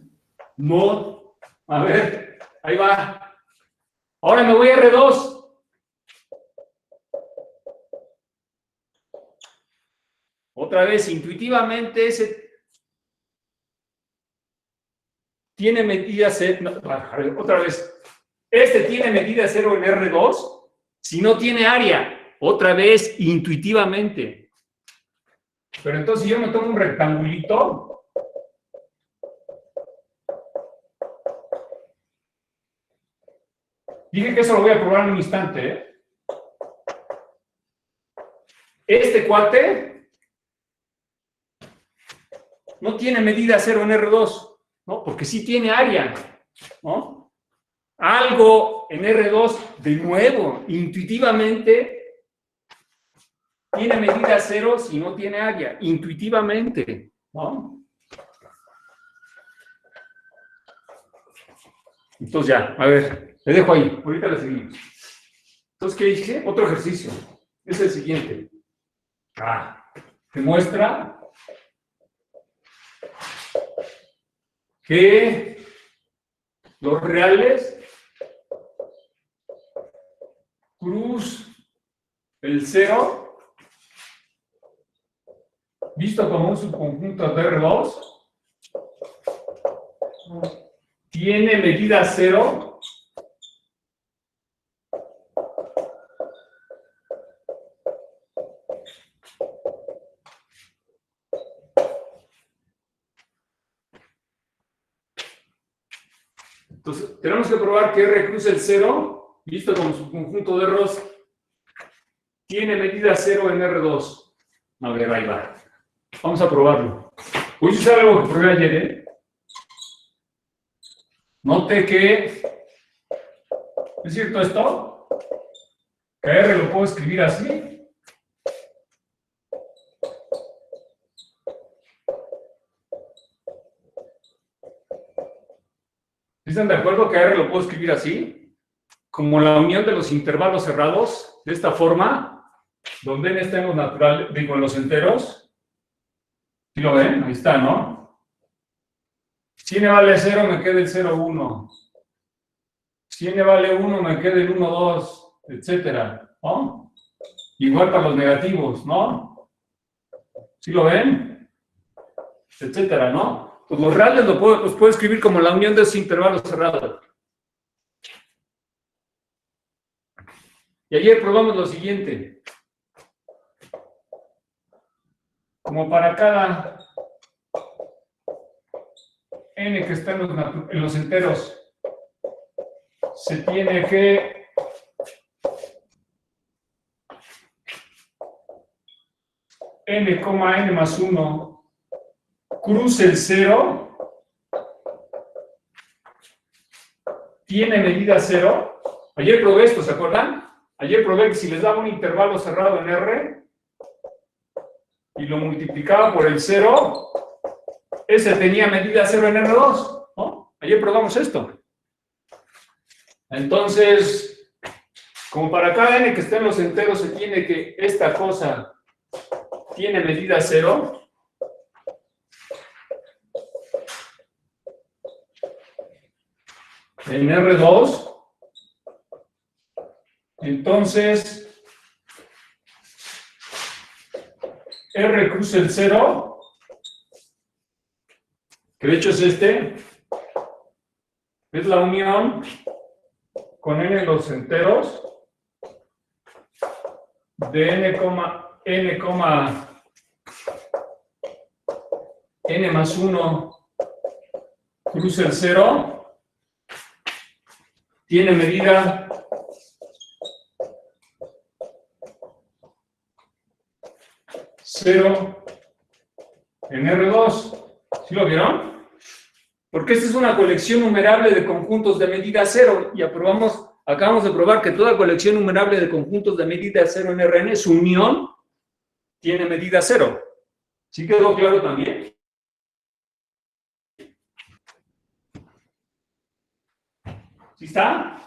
No. A ver, ahí va. Ahora me voy a R2. Otra vez, intuitivamente ese tiene medida cero. No, otra vez. Este tiene medida cero en R2 si no tiene área. Otra vez, intuitivamente. Pero entonces yo me tomo un rectangulito. Dije que eso lo voy a probar en un instante, ¿eh? Este cuate no tiene medida cero en R2, ¿no? Porque sí tiene área, ¿no? Algo en R2, de nuevo, intuitivamente, tiene medida cero si no tiene área, intuitivamente, ¿no? Entonces ya, a ver, le dejo ahí, ahorita le seguimos. Entonces, ¿qué dije? Otro ejercicio, es el siguiente. Te muestra que los reales cruz el cero, visto como un subconjunto de R2, tiene medida cero Entonces, tenemos que probar que R cruza el 0, visto como su conjunto de Ross, tiene medida 0 en R2. A ver, ahí va. Vamos a probarlo. Voy a usar algo que probé ayer, ¿eh? Note que, ¿es cierto esto? Que R lo puedo escribir así. ¿Están de acuerdo que R lo puedo escribir así? Como la unión de los intervalos cerrados, de esta forma, donde n está en los naturales, digo, en los enteros. ¿Sí lo ven? Ahí está, ¿no? Si n vale 0, me queda el 0, 1. Si n vale 1, me queda el 1, 2, etcétera, ¿no? Igual para los negativos, ¿no? ¿Sí lo ven? Etcétera, ¿no? Pues los reales los puedo escribir como la unión de esos intervalos cerrados. Y ayer probamos lo siguiente. Como para cada n que está en los enteros, se tiene que n, n más 1 cruce el 0, tiene medida 0. Ayer probé esto, ¿se acuerdan? Ayer probé que si les daba un intervalo cerrado en R y lo multiplicaba por el 0, ese tenía medida 0 en R2, ¿no? Ayer probamos esto. Entonces, como para cada n que esté en los enteros se tiene que esta cosa tiene medida 0, en R2, entonces R cruza el 0, que de hecho es este, es la unión con n en los enteros de n más 1 cruza el 0, tiene medida 0 en R2. ¿Sí lo vieron? Porque esta es una colección numerable de conjuntos de medida 0 y acabamos de probar que toda colección numerable de conjuntos de medida 0 en Rn, su unión tiene medida 0. ¿Sí quedó claro también? ¿Sí está?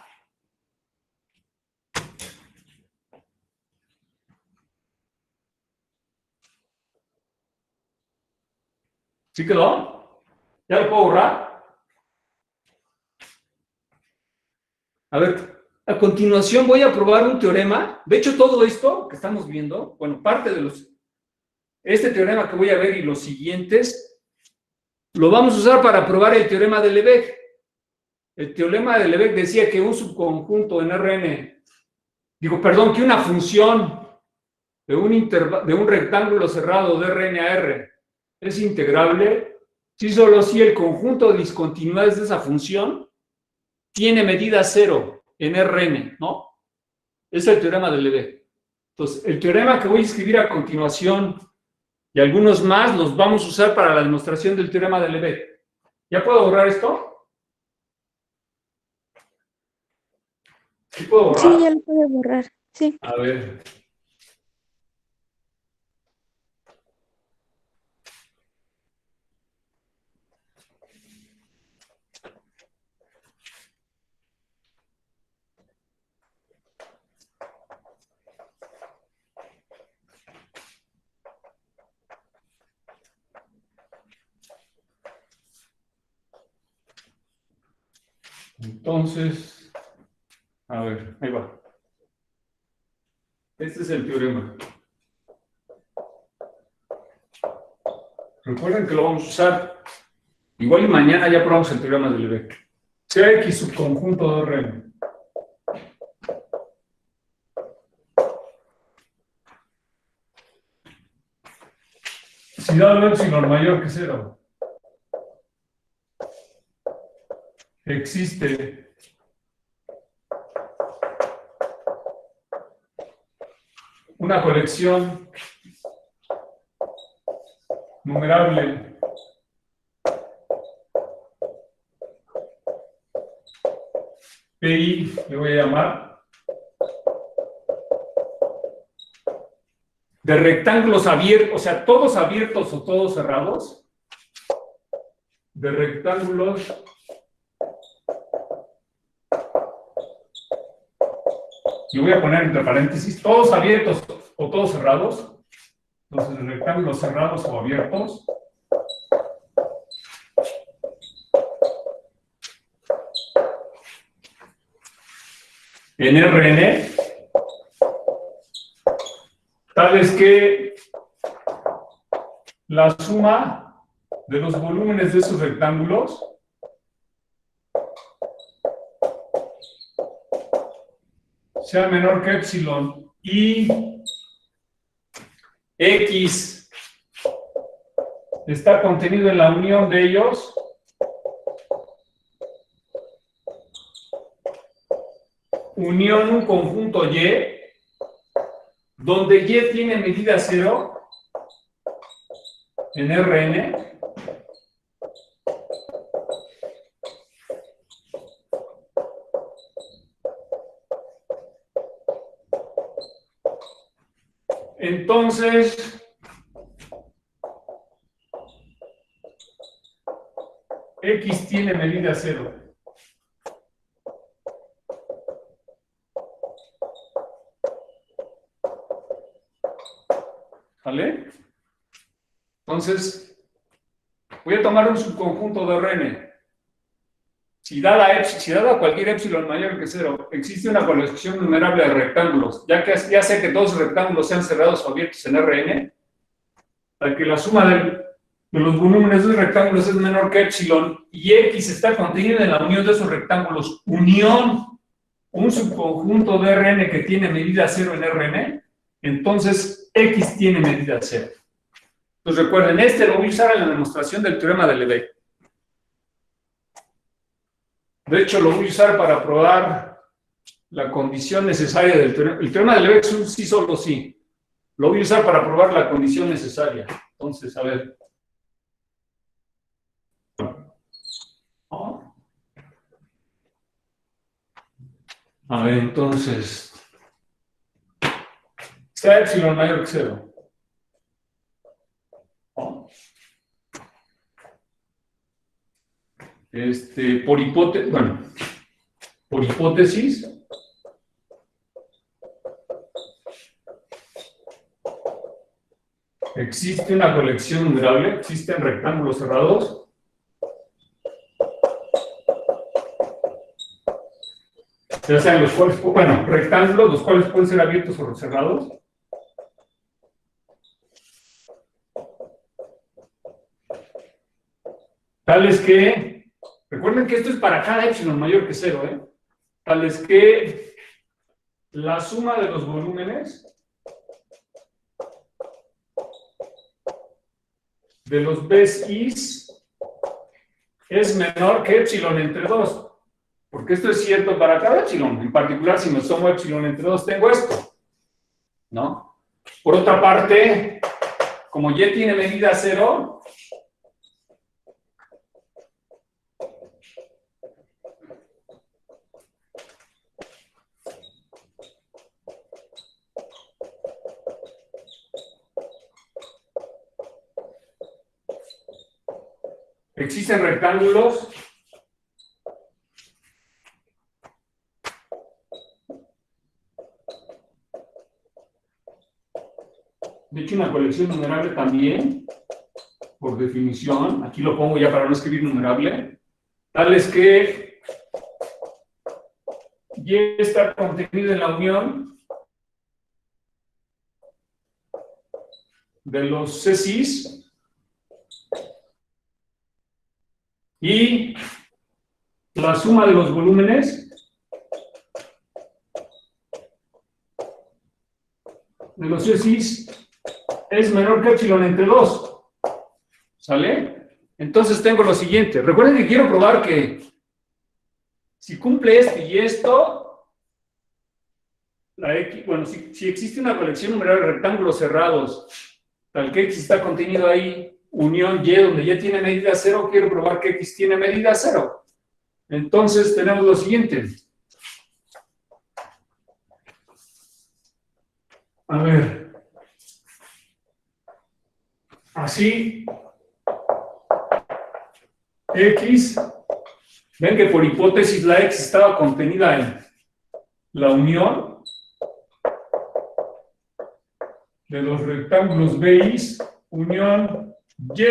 ¿Sí quedó? ¿Ya lo puedo borrar? A ver, a continuación voy a probar un teorema. De hecho, todo esto que estamos viendo, bueno, parte de este teorema que voy a ver y los siguientes, lo vamos a usar para probar el teorema de Lebesgue. El teorema de Lebesgue decía que un subconjunto en Rn, que una función de un rectángulo cerrado de Rn a R es integrable si solo si el conjunto de discontinuidades de esa función tiene medida 0 en Rn, ¿no? Es el teorema de Lebesgue. Entonces, el teorema que voy a escribir a continuación y algunos más los vamos a usar para la demostración del teorema de Lebesgue. ¿Ya puedo borrar esto? ¿Sí puedo borrar? Sí, ya lo puede borrar. Sí. A ver. Entonces, a ver, ahí va. Este es el teorema. Recuerden que lo vamos a usar. Igual y mañana ya probamos el teorema de Lebesgue. Sea X subconjunto de Rn. Si dado epsilon mayor que 0. existe una colección numerable PI, le voy a llamar, de rectángulos abiertos, o sea, todos abiertos o todos cerrados, de rectángulos y voy a poner entre paréntesis, todos abiertos o todos cerrados, entonces rectángulos cerrados o abiertos, en Rn, tal es que la suma de los volúmenes de esos rectángulos sea menor que epsilon y X está contenido en la unión de ellos unión un conjunto Y donde Y tiene medida 0 en Rn entonces X tiene medida 0. ¿Vale? Entonces, voy a tomar un subconjunto de Rn. Si dada cualquier epsilon mayor que 0, existe una colección numerable de rectángulos, ya sé que todos los rectángulos sean cerrados o abiertos en Rn, para que la suma de los volúmenes de los rectángulos es menor que epsilon y X está contenido en la unión de esos rectángulos, unión, un subconjunto de Rn que tiene medida 0 en Rn, entonces X tiene medida 0. Entonces recuerden, lo voy a usar en la demostración del teorema de Lebesgue. De hecho, lo voy a usar para probar la condición necesaria del teorema. El teorema de Lebesgue es un sí, solo sí. Lo voy a usar para probar la condición necesaria. Entonces, a ver. A ver, entonces. Sea epsilon mayor que 0. Por hipótesis, existe una colección numerable, existen rectángulos cerrados, ya sean los cuales, rectángulos, los cuales pueden ser abiertos o cerrados. Tales que, recuerden que esto es para cada epsilon mayor que 0, tales que la suma de los volúmenes de los BSIs es menor que epsilon entre 2. Porque esto es cierto para cada epsilon. En particular, si me sumo epsilon entre 2, tengo esto. ¿No? Por otra parte, como Y tiene medida 0, existen rectángulos de hecho una colección numerable también, por definición, aquí lo pongo ya para no escribir numerable, tales que Y está contenido en la unión de los CSIs y la suma de los volúmenes de los CSIs es menor que epsilon entre 2. ¿Sale? Entonces tengo lo siguiente. Recuerden que quiero probar que Si cumple esto y esto, la X, bueno, si existe una colección numeral de rectángulos cerrados, tal que X está contenido ahí, unión Y, donde Y tiene medida 0, quiero probar que X tiene medida 0. Entonces tenemos lo siguiente. A ver. Así, X, ven que por hipótesis la X estaba contenida en la unión de los rectángulos BI, unión Y.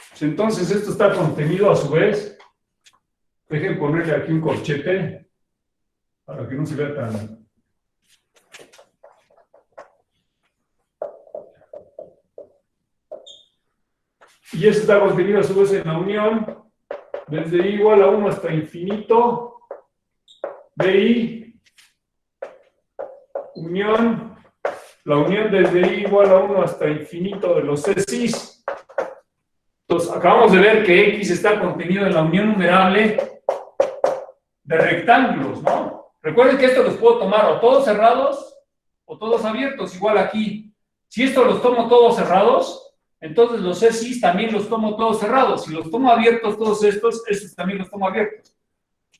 Pues entonces esto está contenido a su vez. Dejen ponerle aquí un corchete para que no se vea tan... Y eso está contenido a su vez en la unión desde I igual a 1 hasta infinito BI, unión, la unión desde I igual a 1 hasta infinito de los CSIs. Entonces, acabamos de ver que X está contenido en la unión numerable de rectángulos, ¿no? Recuerden que esto los puedo tomar o todos cerrados o todos abiertos, igual aquí. Si esto los tomo todos cerrados, entonces los CSIs también los tomo todos cerrados. Si los tomo abiertos todos estos también los tomo abiertos.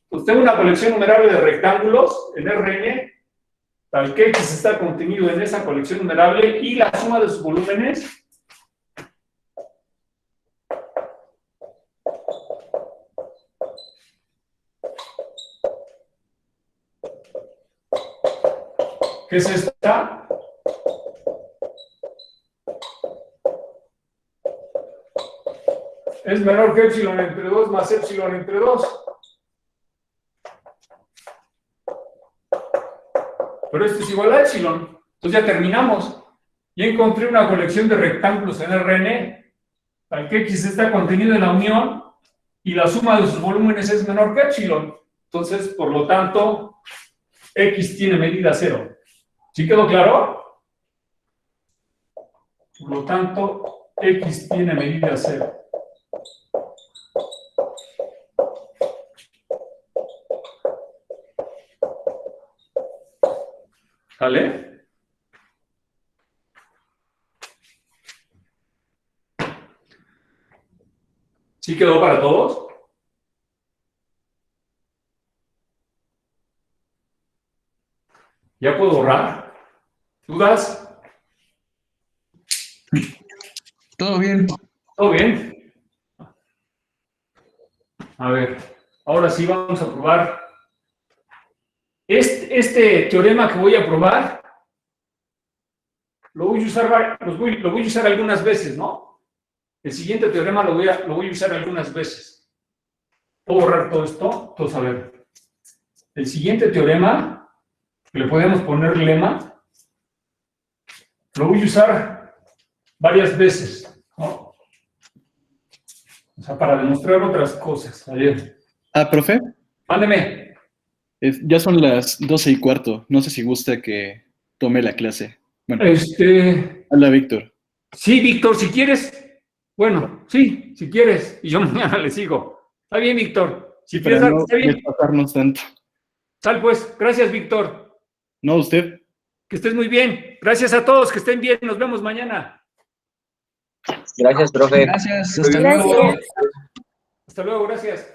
Pues tengo una colección numerable de rectángulos en Rn, tal que X está contenido en esa colección numerable y la suma de sus volúmenes ¿qué es esta? Es menor que epsilon entre 2 más epsilon entre 2. Pero esto es igual a epsilon. Entonces ya terminamos. Y encontré una colección de rectángulos en Rn, tal que X está contenido en la unión y la suma de sus volúmenes es menor que epsilon. Entonces, por lo tanto, X tiene medida 0. ¿Sí quedó claro? Por lo tanto, X tiene medida 0. ¿Vale? ¿Sí quedó para todos? ¿Ya puedo borrar? ¿Dudas? Todo bien. ¿Todo bien? A ver, ahora sí vamos a probar. Este teorema que voy a probar, lo voy a usar algunas veces, ¿no? El siguiente teorema lo voy a usar algunas veces. ¿Puedo borrar todo esto? Entonces, a ver. El siguiente teorema, que le podemos poner lema, lo voy a usar varias veces, ¿no? O sea, para demostrar otras cosas. Ayer. Profe, Mándeme. ya son las 12:15. No sé si gusta que tome la clase. Bueno, habla Víctor. Sí, Víctor, si quieres. Bueno, sí, si quieres. Y yo mañana le sigo. Está bien, Víctor. Si Sí, quieres, para no está bien. desplazarnos tanto. Sal pues. Gracias, Víctor. No, usted. Que estés muy bien. Gracias a todos, que estén bien. Nos vemos mañana. Gracias, profe. Gracias. Hasta Gracias. luego. Hasta luego, gracias.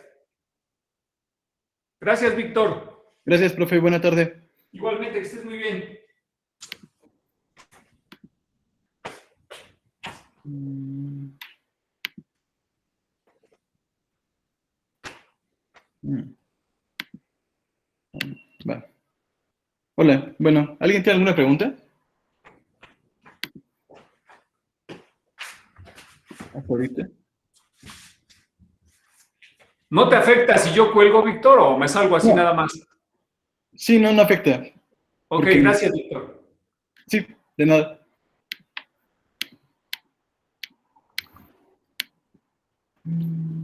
Gracias, Víctor. Gracias, profe. Buena tarde. Igualmente, que estés muy bien. Va. Hola. Bueno, ¿alguien tiene alguna pregunta? Hasta ahorita. ¿No te afecta si yo cuelgo, Víctor, o me salgo así No. nada más? Sí, no afecta. Ok, Porque- gracias, Víctor. Sí, de nada. Mm.